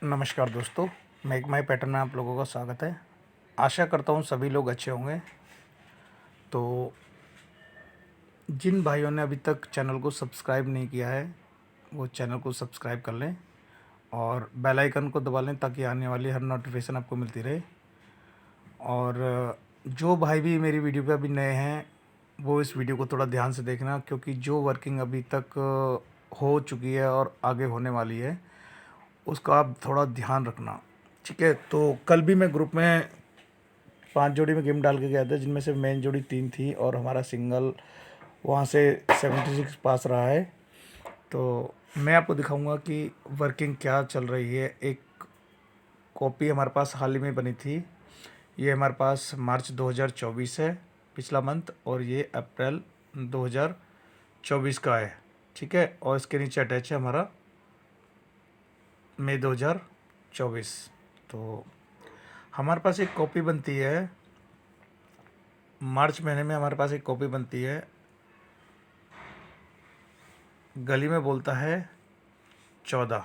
नमस्कार दोस्तों, मेक माई पैटर्न में आप लोगों का स्वागत है। आशा करता हूँ सभी लोग अच्छे होंगे। तो जिन भाइयों ने अभी तक चैनल को सब्सक्राइब नहीं किया है वो चैनल को सब्सक्राइब कर लें और बेल आइकन को दबा लें ताकि आने वाली हर नोटिफिकेशन आपको मिलती रहे। और जो भाई भी मेरी वीडियो पे अभी नए हैं वो इस वीडियो को थोड़ा ध्यान से देखना, क्योंकि जो वर्किंग अभी तक हो चुकी है और आगे होने वाली है उसका आप थोड़ा ध्यान रखना, ठीक है। तो कल भी मैं ग्रुप में 5 जोड़ी में गेम डाल के गया था, जिनमें से मेन जोड़ी 3 थी और हमारा सिंगल वहाँ से 76 पास रहा है। तो मैं आपको दिखाऊंगा कि वर्किंग क्या चल रही है। एक कॉपी हमारे पास हाल ही में बनी थी, ये हमारे पास मार्च 2024 है पिछला मंथ, और ये अप्रैल 2024 का है, ठीक है। और इसके नीचे अटैच है हमारा मई 2024। तो हमारे पास एक कॉपी बनती है मार्च महीने में, हमारे पास एक कॉपी बनती है, गली में बोलता है 14।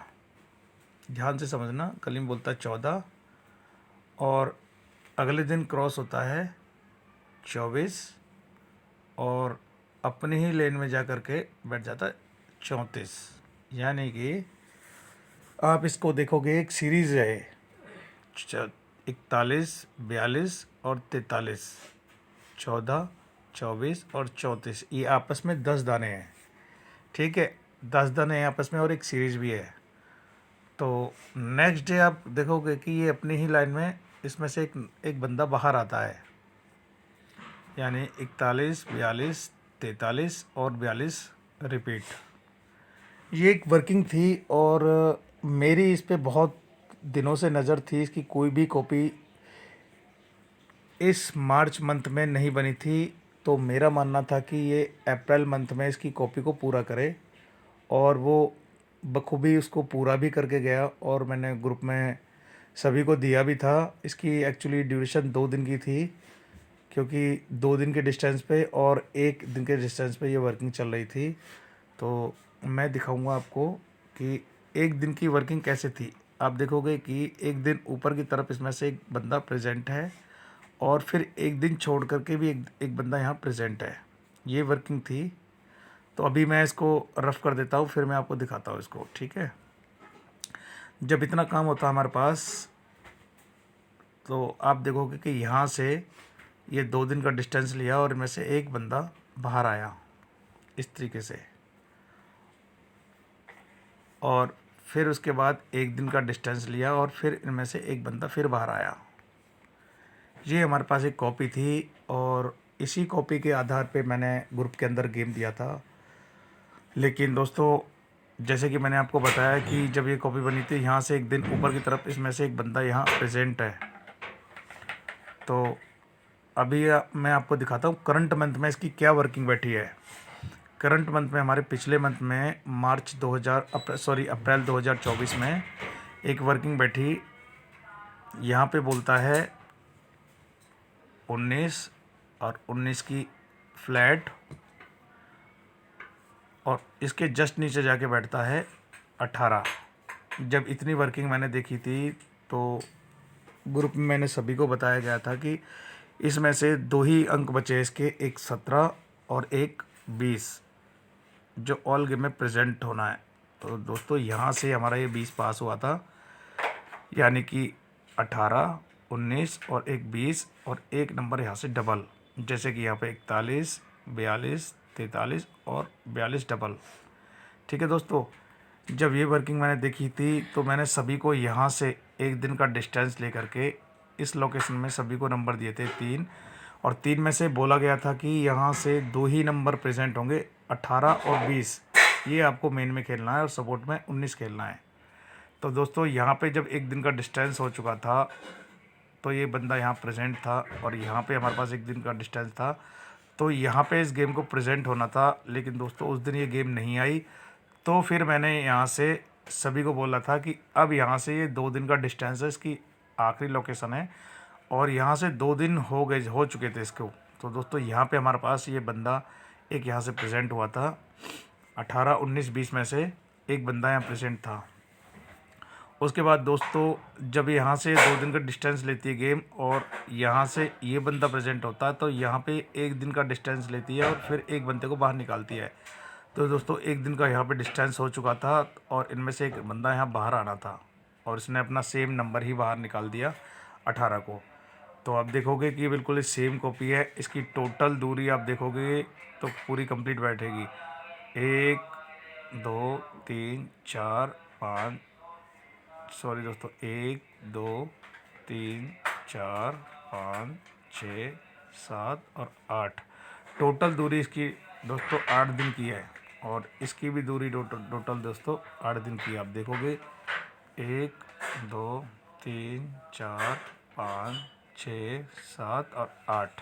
ध्यान से समझना, गली में बोलता है 14 और अगले दिन क्रॉस होता है 24 और अपनी ही लेन में जा कर के बैठ जाता है 34। यानी कि आप इसको देखोगे एक सीरीज़ है, 41, 42 और 43, 14, 24 और 34, ये आपस में 10 दाने हैं, ठीक है। 10 दाने हैं आपस में और एक सीरीज भी है। तो नेक्स्ट डे आप देखोगे कि ये अपनी ही लाइन में इसमें से एक बंदा बाहर आता है, यानी 41, 42, 43 और 42 रिपीट। ये एक वर्किंग थी और मेरी इस पे बहुत दिनों से नज़र थी, इसकी कोई भी कॉपी इस मार्च मंथ में नहीं बनी थी। तो मेरा मानना था कि ये अप्रैल मंथ में इसकी कॉपी को पूरा करे, और वो बखूबी उसको पूरा भी करके गया। और मैंने ग्रुप में सभी को दिया भी था। इसकी एक्चुअली ड्यूरेशन 2 दिन की थी, क्योंकि 2 दिन के डिस्टेंस पे और 1 दिन के डिस्टेंस पे ये वर्किंग चल रही थी। तो मैं दिखाऊंगा आपको कि 1 दिन की वर्किंग कैसे थी। आप देखोगे कि 1 दिन ऊपर की तरफ इसमें से एक बंदा प्रेजेंट है और फिर 1 दिन छोड़ करके भी एक बंदा यहाँ प्रेजेंट है। ये वर्किंग थी। तो अभी मैं इसको रफ़ कर देता हूँ, फिर मैं आपको दिखाता हूँ इसको, ठीक है। जब इतना काम होता है हमारे पास, तो आप देखोगे कि यहाँ से ये 2 दिन का डिस्टेंस लिया और इनमें से एक बंदा बाहर आया इस तरीके से, और फिर उसके बाद 1 दिन का डिस्टेंस लिया और फिर इनमें से एक बंदा फिर बाहर आया। ये हमारे पास एक कॉपी थी और इसी कॉपी के आधार पे मैंने ग्रुप के अंदर गेम दिया था। लेकिन दोस्तों, जैसे कि मैंने आपको बताया कि जब ये कॉपी बनी थी, यहाँ से 1 दिन ऊपर की तरफ इसमें से एक बंदा यहाँ प्रेजेंट है। तो अभी मैं आपको दिखाता हूँ करंट मंथ में इसकी क्या वर्किंग बैठी है। करंट मंथ में हमारे पिछले मंथ में अप्रैल 2024 में एक वर्किंग बैठी। यहाँ पे बोलता है 19 और 19 की फ्लैट, और इसके जस्ट नीचे जाके बैठता है 18। जब इतनी वर्किंग मैंने देखी थी तो ग्रुप में मैंने सभी को बताया गया था कि इसमें से 2 ही अंक बचे इसके, एक 17 और एक 20, जो ऑल गेम में प्रेजेंट होना है। तो दोस्तों, यहाँ से हमारा ये 20 पास हुआ था, यानी कि 18, 19 और एक 20 और एक नंबर यहाँ से डबल, जैसे कि यहाँ पे 41, 42, 43 और 42 डबल, ठीक है दोस्तों। जब ये वर्किंग मैंने देखी थी तो मैंने सभी को यहाँ से 1 दिन का डिस्टेंस लेकर के इस लोकेशन में सभी को नंबर दिए थे 3, और 3 में से बोला गया था कि यहाँ से 2 ही नंबर प्रेजेंट होंगे, 18 और 20। ये आपको मेन में खेलना है और सपोर्ट में 19 खेलना है। तो दोस्तों, यहाँ पे जब 1 दिन का डिस्टेंस हो चुका था तो ये बंदा यहाँ प्रेजेंट था और यहाँ पे हमारे पास 1 दिन का डिस्टेंस था। तो यहाँ पे इस गेम को प्रेजेंट होना था, लेकिन दोस्तों उस दिन ये गेम नहीं आई। तो फिर मैंने यहाँ से सभी को बोला था कि अब यहाँ से ये 2 दिन का डिस्टेंस है, इसकी आखिरी लोकेशन है, और यहाँ से 2 दिन हो चुके थे इसको। तो दोस्तों, यहाँ पे हमारे पास ये बंदा एक यहाँ से प्रेजेंट हुआ था। 18, 19, 20 में से एक बंदा यहाँ प्रेजेंट था, उसके बाद दोस्तों जब यहाँ से 2 दिन का डिस्टेंस लेती है गेम और यहाँ से ये बंदा प्रेजेंट होता है तो यहाँ पे 1 दिन का डिस्टेंस लेती है और फिर एक बंदे को बाहर निकालती है। तो दोस्तों 1 दिन का यहाँ पे डिस्टेंस हो चुका था और इनमें से एक बंदा यहाँ बाहर आना था और इसने अपना सेम नंबर ही बाहर निकाल दिया 18 को। तो आप देखोगे कि बिल्कुल इस सेम कॉपी है। इसकी टोटल दूरी आप देखोगे तो पूरी कंप्लीट बैठेगी। 1 2 3 4 5 सॉरी दोस्तों 1 2 3 4 5 6 7 और 8 टोटल दूरी इसकी दोस्तों 8 दिन की है। और इसकी भी दूरी टोटल दोस्तों 8 दिन की है। आप देखोगे 1 2 3 4 5 6 7 और 8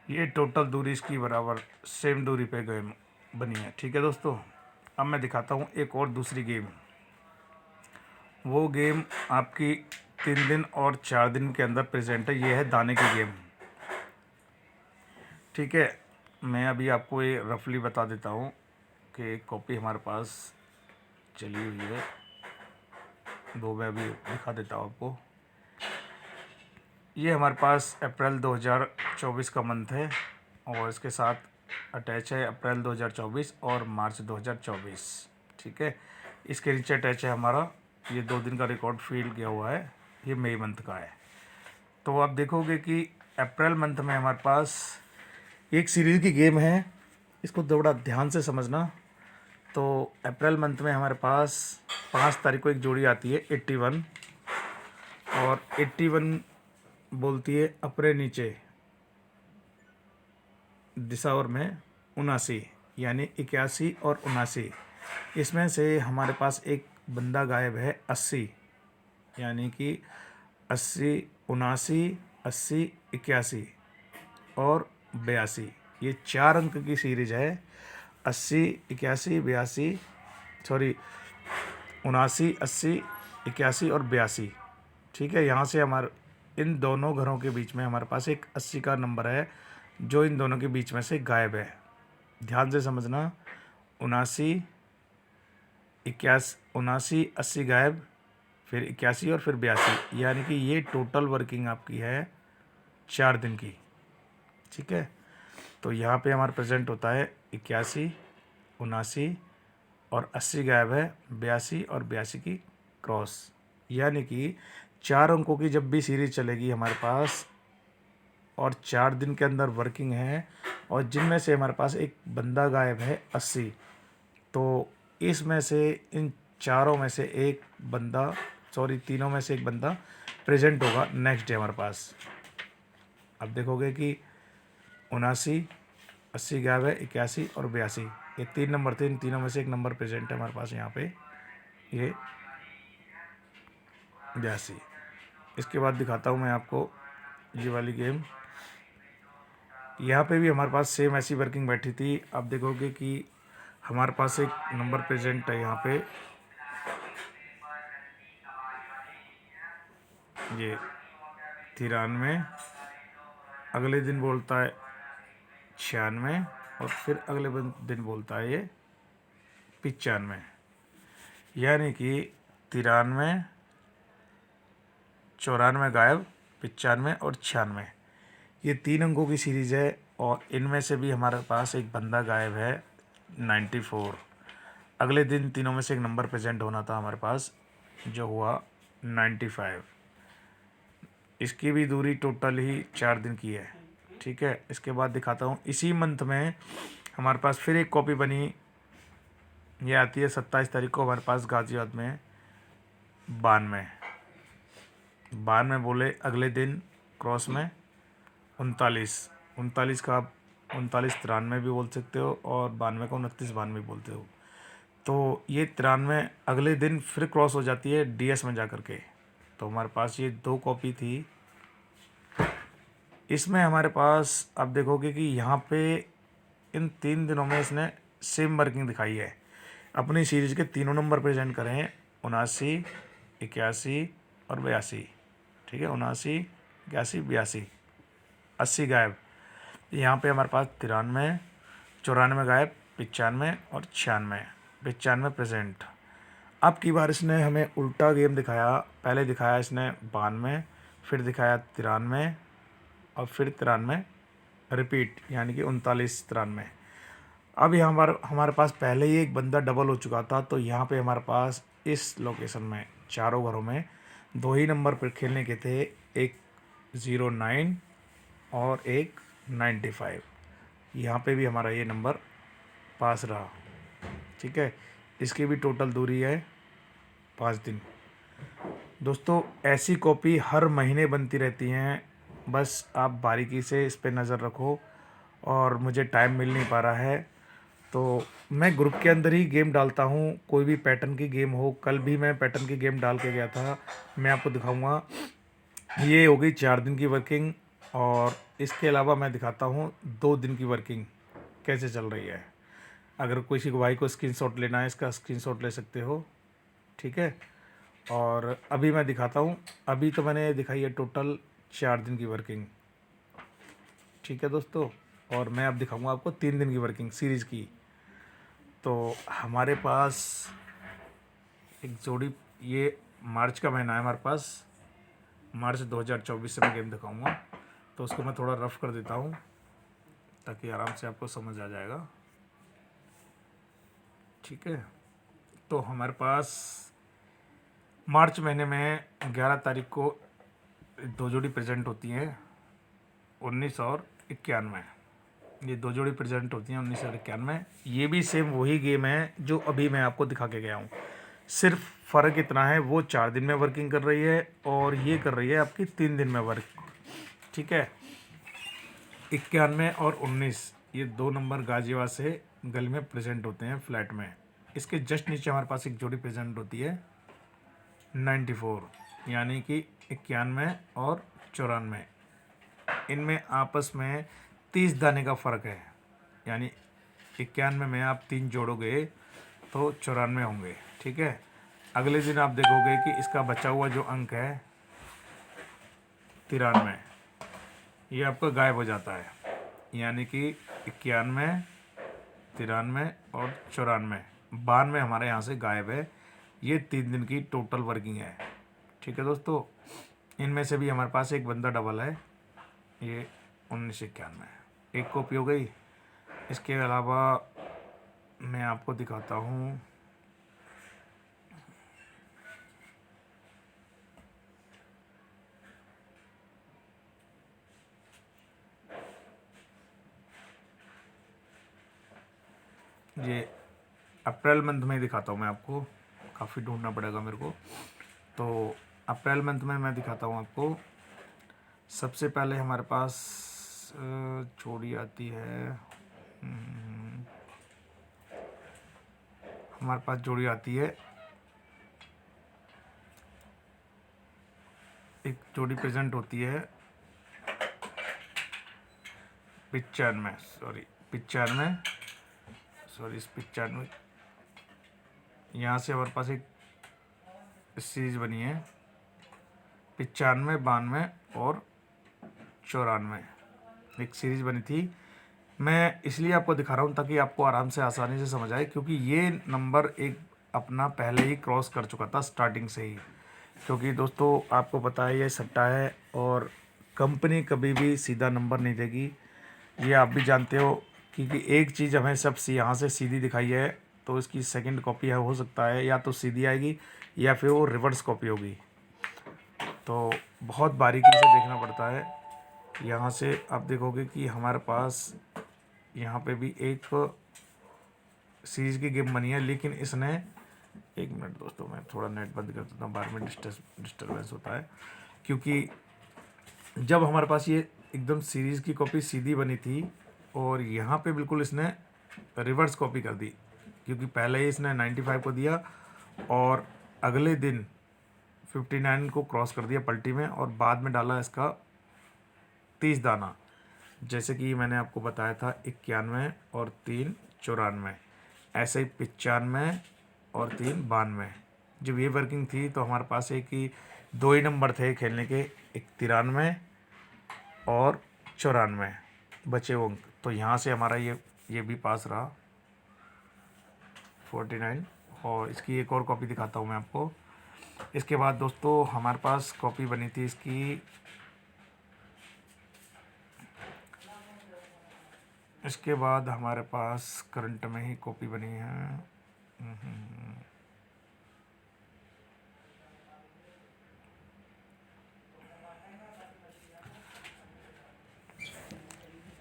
ये टोटल दूरी इसकी बराबर सेम दूरी पे गेम बनी है। ठीक है दोस्तों, अब मैं दिखाता हूँ एक और दूसरी गेम। वो गेम आपकी 3 दिन और 4 दिन के अंदर प्रेजेंट है। ये है दाने की गेम। ठीक है, मैं अभी आपको ये रफली बता देता हूँ कि एक कॉपी हमारे पास चली हुई है, वो मैं अभी दिखा देता हूँ आपको। ये हमारे पास अप्रैल 2024 का मंथ है और इसके साथ अटैच है अप्रैल 2024 और मार्च 2024। ठीक है, इसके नीचे अटैच है हमारा ये 2 दिन का रिकॉर्ड फील किया हुआ है, ये मई मंथ का है। तो आप देखोगे कि अप्रैल मंथ में हमारे पास एक सीरीज़ की गेम है, इसको थोड़ा ध्यान से समझना। तो अप्रैल मंथ में हमारे पास 5 तारीख को एक जोड़ी आती है 81 और 81 बोलती है अपने नीचे दिसंबर में 79 यानी 81 और 79। इसमें से हमारे पास एक बंदा गायब है 80 यानी कि 80 79 80 81 और 82। ये 4 अंक की सीरीज है 80 81 82 सॉरी 79 80 81 और 82। ठीक है, यहाँ से हमारे इन दोनों घरों के बीच में हमारे पास एक 80 का नंबर है जो इन दोनों के बीच में से गायब है। ध्यान से समझना, 79 81 79 80 गायब, फिर 81 और फिर 82, यानी कि ये टोटल वर्किंग आपकी है 4 दिन की। ठीक है, तो यहाँ पे हमारा प्रेजेंट होता है 81 79 और 80 गायब है, 82 और 82 की क्रॉस, यानी कि 4 अंकों की जब भी सीरीज चलेगी हमारे पास और 4 दिन के अंदर वर्किंग है और जिनमें से हमारे पास एक बंदा गायब है 80, तो इसमें से इन चारों में से एक बंदा तीनों में से एक बंदा प्रेजेंट होगा नेक्स्ट डे हमारे पास। अब देखोगे कि 79 80 गायब है, 81 और 82, ये 3 नंबर थे, इन तीनों में से एक नंबर प्रेजेंट है हमारे पास यहाँ पे, ये 82। इसके बाद दिखाता हूँ मैं आपको ये वाली गेम। यहाँ पे भी हमारे पास सेम ऐसी वर्किंग बैठी थी। आप देखोगे कि हमारे पास एक नंबर प्रेजेंट है यहाँ पे, ये 93, अगले दिन बोलता है 96 और फिर अगले दिन बोलता है ये 95, यानी कि 93 94 गायब, 95 और 96, ये 3 अंकों की सीरीज़ है और इनमें से भी हमारे पास एक बंदा गायब है 94। अगले दिन तीनों में से एक नंबर प्रेजेंट होना था हमारे पास जो हुआ 95। इसकी भी दूरी टोटल ही 4 दिन की है। ठीक है, इसके बाद दिखाता हूँ इसी मंथ में हमारे पास फिर एक कॉपी बनी, ये आती है 27 तारीख को हमारे पास गाजियाबाद में 92 बोले अगले दिन क्रॉस में 39 का आप 39 93 भी बोल सकते हो और 92 को 29 92 बोलते हो। तो ये 93 अगले दिन फिर क्रॉस हो जाती है DS में जा कर के। तो हमारे पास ये 2 कॉपी थी। इसमें हमारे पास आप देखोगे कि यहाँ पे इन 3 दिनों में इसने सेम वर्किंग दिखाई है। अपनी सीरीज के तीनों नंबर प्रेजेंट करें 79 81 और 82। ठीक है, 79 81 82, 80 गायब, यहाँ पे हमारे पास 93 94 गायब, 95 और 96 प्रेजेंट। अब की बार इसने हमें उल्टा गेम दिखाया। पहले दिखाया इसने 92, फिर दिखाया 93 और फिर 93 रिपीट, यानी कि 39-93। अब यहाँ हमारे पास पहले ही एक बंदा डबल हो चुका था, तो यहाँ पे हमारे पास इस लोकेशन में चारों घरों में दो ही नंबर पर खेलने के थे, एक 09 और एक 95। यहाँ पे भी हमारा ये नंबर पास रहा। ठीक है, इसकी भी टोटल दूरी है 5 दिन। दोस्तों ऐसी कॉपी हर महीने बनती रहती हैं, बस आप बारीकी से इस पे नज़र रखो। और मुझे टाइम मिल नहीं पा रहा है, तो मैं ग्रुप के अंदर ही गेम डालता हूँ, कोई भी पैटर्न की गेम हो। कल भी मैं पैटर्न की गेम डाल के गया था, मैं आपको दिखाऊंगा। ये हो गई 4 दिन की वर्किंग, और इसके अलावा मैं दिखाता हूँ 2 दिन की वर्किंग कैसे चल रही है। अगर किसी को भाई को स्क्रीनशॉट लेना है, इसका स्क्रीनशॉट ले सकते हो। ठीक है, और अभी मैं दिखाता हूँ। अभी तो मैंने दिखाई है टोटल 4 दिन की वर्किंग। ठीक है दोस्तों, और मैं अब दिखाऊंगा आपको 3 दिन की वर्किंग सीरीज़ की। तो हमारे पास एक जोड़ी, ये मार्च का महीना है हमारे पास, मार्च 2024 से मैं गेम दिखाऊंगा। तो उसको मैं थोड़ा रफ कर देता हूँ ताकि आराम से आपको समझ आ जाएगा। ठीक है, तो हमारे पास मार्च महीने में 11 तारीख को 2 जोड़ी प्रेजेंट होती हैं, 19 और 91। ये 2 जोड़ी प्रेजेंट होती हैं 19 और 91। ये भी सेम वही गेम है जो अभी मैं आपको दिखा के गया हूँ, सिर्फ फ़र्क इतना है वो 4 दिन में वर्किंग कर रही है और ये कर रही है आपकी 3 दिन में वर्क। ठीक है, 91 और 19 ये 2 नंबर गाजियाबाद से गली में प्रेजेंट होते हैं फ्लैट में। इसके जस्ट नीचे हमारे पास एक जोड़ी प्रेजेंट होती है 94, यानी कि 91 और 94। इनमें आपस में 30 दाने का फ़र्क है, यानी 91 में आप 3 जोड़ोगे तो 94 होंगे। ठीक है, अगले दिन आप देखोगे कि इसका बचा हुआ जो अंक है 93, ये आपका गायब हो जाता है, यानी कि 91, 93 और 94, 92 हमारे यहाँ से गायब है। ये 3 दिन की टोटल वर्किंग है। ठीक है दोस्तों, इनमें से भी हमारे पास एक बंदा डबल है, ये 1991, एक कॉपी हो गई। इसके अलावा मैं आपको दिखाता हूँ, ये अप्रैल मंथ में दिखाता हूँ मैं आपको, काफ़ी ढूंढना पड़ेगा मेरे को। तो अप्रैल मंथ में मैं दिखाता हूँ आपको। सबसे पहले हमारे पास जोड़ी आती है, हमारे पास जोड़ी आती है, एक जोड़ी प्रेजेंट होती है 95, सॉरी 95, यहाँ से हमारे पास एक सीरीज बनी है 95, 92 और 94, एक सीरीज बनी थी। मैं इसलिए आपको दिखा रहा हूँ ताकि आपको आराम से आसानी से समझ आए, क्योंकि ये नंबर एक अपना पहले ही क्रॉस कर चुका था स्टार्टिंग से ही। क्योंकि दोस्तों आपको पता है ये सट्टा है और कंपनी कभी भी सीधा नंबर नहीं देगी, ये आप भी जानते हो। क्योंकि एक चीज़ हमें सब यहाँ से सीधी दिखाई है, तो इसकी सेकंड कॉपी हो सकता है या तो सीधी आएगी या फिर वो रिवर्स कॉपी होगी। तो बहुत बारीकी से देखना पड़ता है। यहाँ से आप देखोगे कि हमारे पास यहाँ पे भी एक सीरीज़ की गेम बनी है, लेकिन इसने, एक मिनट दोस्तों मैं थोड़ा नेट बंद कर देता हूँ, बार में डिस्टर्बेंस होता है। क्योंकि जब हमारे पास ये एकदम सीरीज़ की कॉपी सीधी बनी थी और यहाँ पे बिल्कुल इसने रिवर्स कॉपी कर दी, क्योंकि पहले ही इसने 95 को दिया और अगले दिन 59 को क्रॉस कर दिया पलटी में, और बाद में डाला इसका 30 दाना। जैसे कि मैंने आपको बताया था 91 और 3 94, ऐसे ही 95 और 3 92। जब ये वर्किंग थी तो हमारे पास एक ही 2 ही नंबर थे खेलने के, एक 93 और 94 बचे वो अंक। तो यहाँ से हमारा ये भी पास रहा, 49 और इसकी एक और कॉपी दिखाता हूँ मैं आपको। इसके बाद दोस्तों हमारे पास कॉपी बनी थी इसकी, इसके बाद हमारे पास करंट में ही कॉपी बनी है।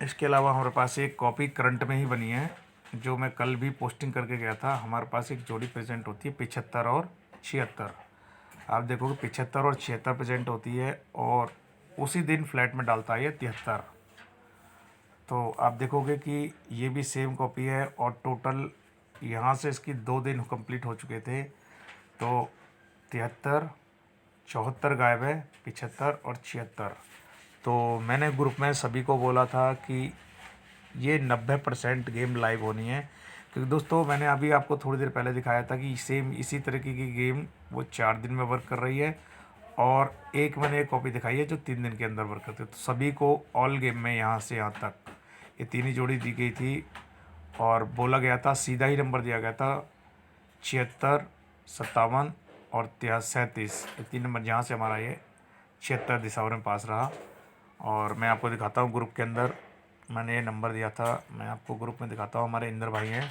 इसके अलावा हमारे पास एक कॉपी करंट में ही बनी है, जो मैं कल भी पोस्टिंग करके गया था। हमारे पास एक जोड़ी प्रेजेंट होती है 75 और 76। आप देखोगे 75 और 76 प्रेजेंट होती है, और उसी दिन फ्लैट में डालता है ये 73। तो आप देखोगे कि ये भी सेम कॉपी है, और टोटल यहाँ से इसकी 2 दिन कंप्लीट हो चुके थे। तो 73, 74 गायब है, 75 और 76। तो मैंने ग्रुप में सभी को बोला था कि ये 90% गेम लाइव होनी है, क्योंकि दोस्तों मैंने अभी आपको थोड़ी देर पहले दिखाया था कि सेम इसी तरीके की गेम वो 4 दिन में वर्क कर रही है, और एक मैंने एक कॉपी दिखाई है जो 3 दिन के अंदर वर्क करती है। तो सभी को ऑल गेम में यहाँ से यहाँ तक ये 3 ही जोड़ी दी गई थी, और बोला गया था, सीधा ही नंबर दिया गया था 76, 57 और 37। ये 3 नंबर जहाँ से हमारा ये 76 दिसंबर में पास रहा। और मैं आपको दिखाता हूँ ग्रुप के अंदर मैंने ये नंबर दिया था, मैं आपको ग्रुप में दिखाता हूँ। हमारे इंदर भाई हैं,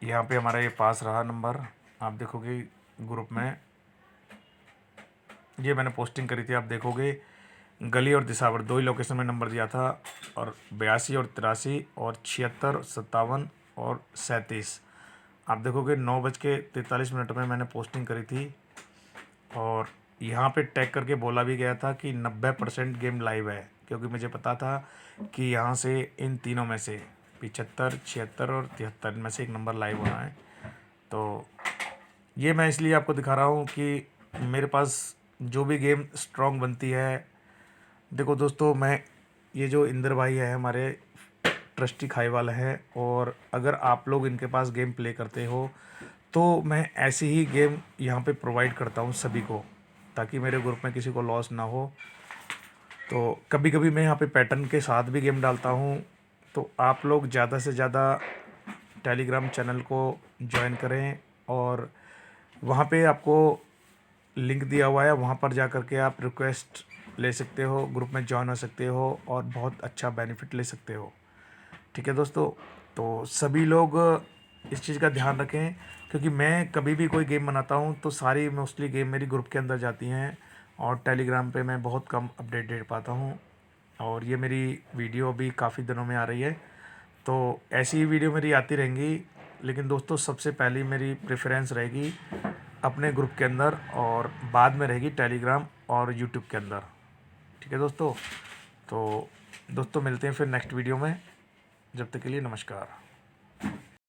यहाँ पे हमारा ये पास रहा नंबर। आप देखोगे ग्रुप में ये मैंने पोस्टिंग करी थी, आप देखोगे गली और दिसावर 2 ही लोकेशन में नंबर दिया था, और 82 और 83 और 76, 57 और 37। आप देखोगे 9:43 में मैंने पोस्टिंग करी थी, और यहाँ पे टैग करके बोला भी गया था कि 90% गेम लाइव है, क्योंकि मुझे पता था कि यहाँ से इन तीनों में से 75, 76 और 73 में से एक नंबर लाइव होना है। तो ये मैं इसलिए आपको दिखा रहा हूँ कि मेरे पास जो भी गेम स्ट्रॉन्ग बनती है। देखो दोस्तों, मैं ये जो इंदर भाई है हमारे ट्रस्टी खाई वाला है, और अगर आप लोग इनके पास गेम प्ले करते हो तो मैं ऐसी ही गेम यहाँ पे प्रोवाइड करता हूँ सभी को, ताकि मेरे ग्रुप में किसी को लॉस ना हो। तो कभी कभी मैं यहाँ पे पैटर्न के साथ भी गेम डालता हूँ। तो आप लोग ज़्यादा से ज़्यादा टेलीग्राम चैनल को ज्वाइन करें, और वहाँ पे आपको लिंक दिया हुआ है, वहाँ पर जा कर के आप रिक्वेस्ट ले सकते हो, ग्रुप में ज्वाइन हो सकते हो, और बहुत अच्छा बेनिफिट ले सकते हो। ठीक है दोस्तों, तो सभी लोग इस चीज़ का ध्यान रखें, क्योंकि मैं कभी भी कोई गेम बनाता हूँ तो सारी मोस्टली गेम मेरी ग्रुप के अंदर जाती हैं, और टेलीग्राम पे मैं बहुत कम अपडेट दे पाता हूँ। और ये मेरी वीडियो अभी काफ़ी दिनों में आ रही है, तो ऐसी ही वीडियो मेरी आती रहेंगी। लेकिन दोस्तों सबसे पहली मेरी प्रेफरेंस रहेगी अपने ग्रुप के अंदर, और बाद में रहेगी टेलीग्राम और यूट्यूब के अंदर। ठीक है दोस्तों, तो दोस्तों मिलते हैं फिर नेक्स्ट वीडियो में। जब तक के लिए नमस्कार।